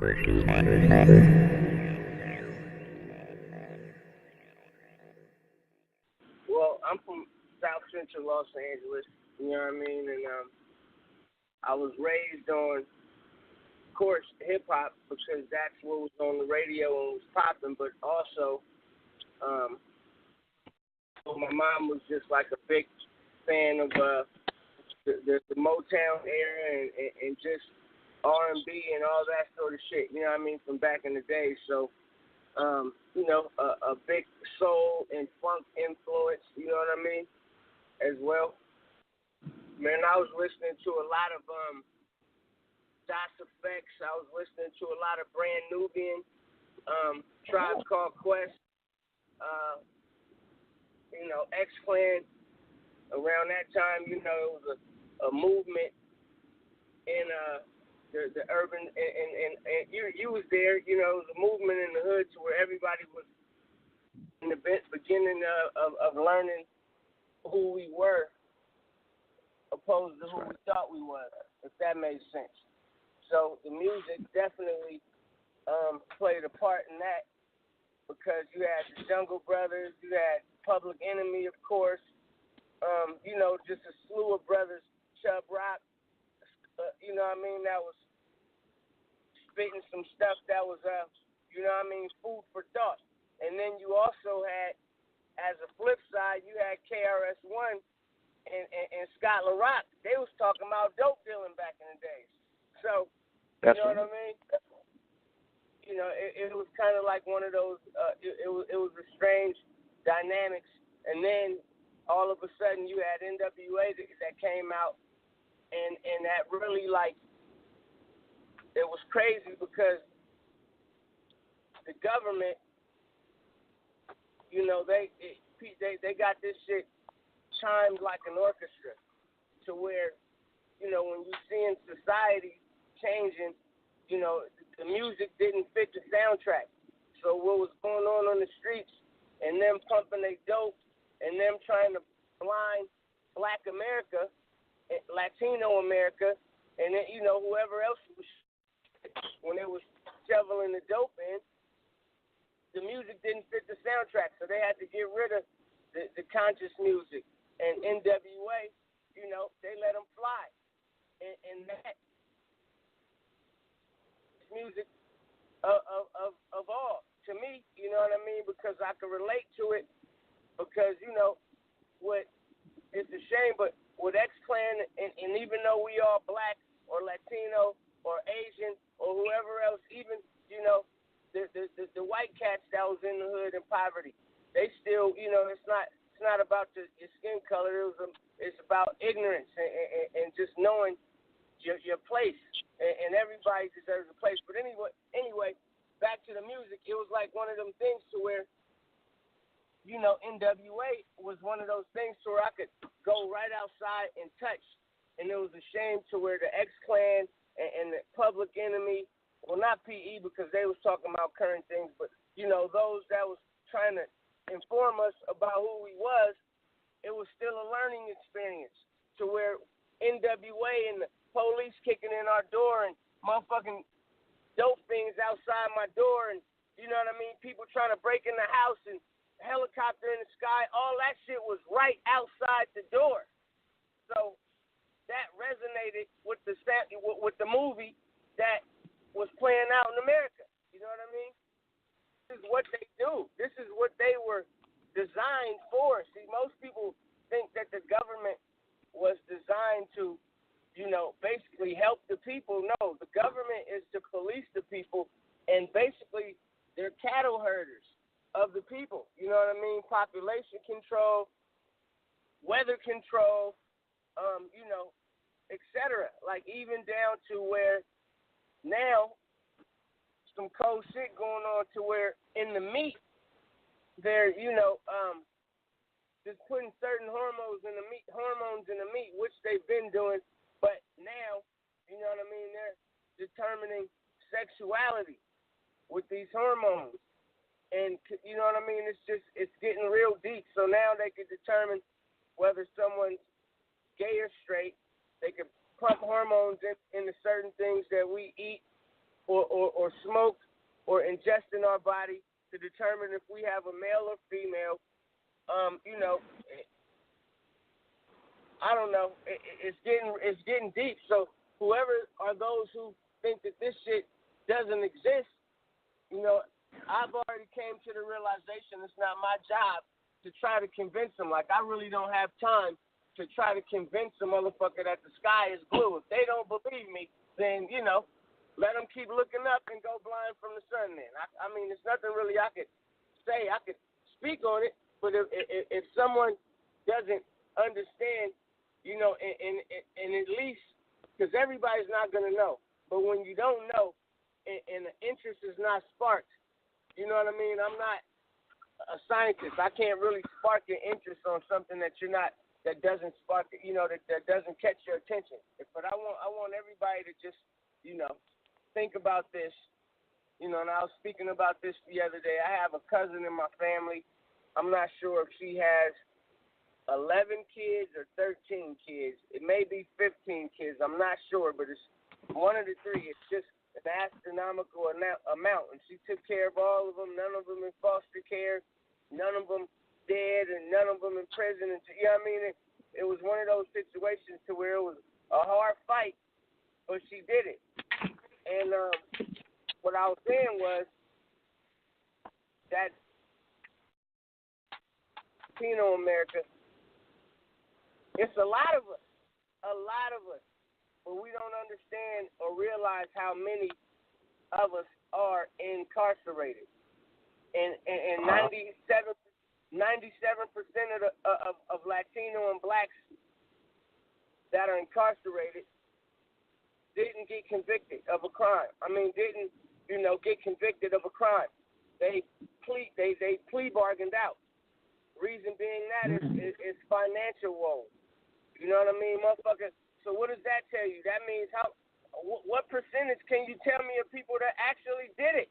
Well, I'm from South Central Los Angeles, you know what I mean? And I was raised on, of course, hip-hop because that's what was on the radio and was popping, but also my mom was just like a big fan of the Motown era and just R&B and all that sort of shit, you know what I mean, from back in the day. So, you know, a big soul and funk influence, you know what I mean, as well. Man, I was listening to a lot of DOS Effects. I was listening to a lot of Brand Nubian, Tribe Called Quest, you know, X-Clan. Around that time, you know, it was a movement in the urban, and you was there, you know, it was a movement in the hood to where everybody was in the beginning of learning who we were opposed to who we thought we were, if that made sense. So the music definitely played a part in that because you had the Jungle Brothers, you had Public Enemy, of course, you know, just a slew of brothers, Chubb Rock, you know what I mean, that was spitting some stuff that was, you know what I mean, food for thought. And then you also had, as a flip side, you had KRS-One and Scott LaRock. They was talking about dope dealing back in the days. So, you know what I mean? You know, it was kind of like one of those, it was a strange dynamics. And then all of a sudden you had NWA that came out, and that really, like, it was crazy because the government, you know, they got this shit chimed like an orchestra to where, you know, when you seeing society changing, you know, the music didn't fit the soundtrack. So what was going on the streets and them pumping they dope and them trying to blind Black America, Latino America, and then, you know, whoever else was when they was shoveling the dope in, the music didn't fit the soundtrack, so they had to get rid of the conscious music. And NWA, you know, they let them fly. And that music of all, to me, you know what I mean, because I can relate to it, because, you know, it's a shame, but with X-Clan, and even though we are Black or Latino or Asian or whoever else, even, you know, the white cats that was in the hood in poverty, they still, you know, it's not about your skin color. It's about ignorance and just knowing your place, and everybody deserves a place. But anyway, back to the music. It was like one of them things to where, you know, NWA was one of those things to where I could go right outside and touch. And it was a shame to where the X-Clan and the Public Enemy, well, not PE because they was talking about current things, but, you know, those that was trying to inform us about who we was, it was still a learning experience to where NWA and the police kicking in our door and motherfucking dope things outside my door, and, you know what I mean, people trying to break in the house and helicopter in the sky, all that shit was right outside the door. So that resonated with the movie that was playing out in America. You know what I mean? This is what they do. This is what they were designed for. See, most people think that the government was designed to, you know, basically help the people. No, the government is to police the people, and basically they're cattle herders of the people. You know what I mean? Population control, weather control, you know, etc. Like even down to where now some cold shit going on to where in the meat they're, you know, just putting certain hormones in the meat, which they've been doing, but now, you know what I mean, they're determining sexuality with these hormones. And, you know what I mean, it's getting real deep. So now they can determine whether someone's gay or straight. They can pump hormones into certain things that we eat or or smoked or ingest in our body to determine if we have a male or female. You know, I don't know. It's getting deep. So whoever are those who think that this shit doesn't exist, you know, I've already came to the realization it's not my job to try to convince them. Like, I really don't have time to try to convince a motherfucker that the sky is blue. If they don't believe me, then, you know, let them keep looking up and go blind from the sun then. I mean, there's nothing really I could say. I could speak on it, but if someone doesn't understand, you know, and at least, because everybody's not going to know. But when you don't know and the interest is not sparked, you know what I mean? I'm not a scientist. I can't really spark your interest on something that doesn't spark, you know, that doesn't catch your attention. But I want everybody to just, you know, think about this. You know, and I was speaking about this the other day. I have a cousin in my family. I'm not sure if she has 11 kids or 13 kids. It may be 15 kids. I'm not sure, but it's one of the three. It's just an astronomical amount. And she took care of all of them, none of them in foster care, none of them dead, and none of them in prison. And, you know what I mean? It was one of those situations to where it was a hard fight, but she did it. And what I was saying was that Latino America, it's a lot of us, but we don't understand or realize how many of us are incarcerated. And 97% of Latino and blacks that are incarcerated didn't get convicted of a crime. I mean, didn't, you know, get convicted of a crime. They plea bargained out. Reason being that is financial woes. You know what I mean, motherfucker? So what does that tell you? That means what percentage can you tell me of people that actually did it?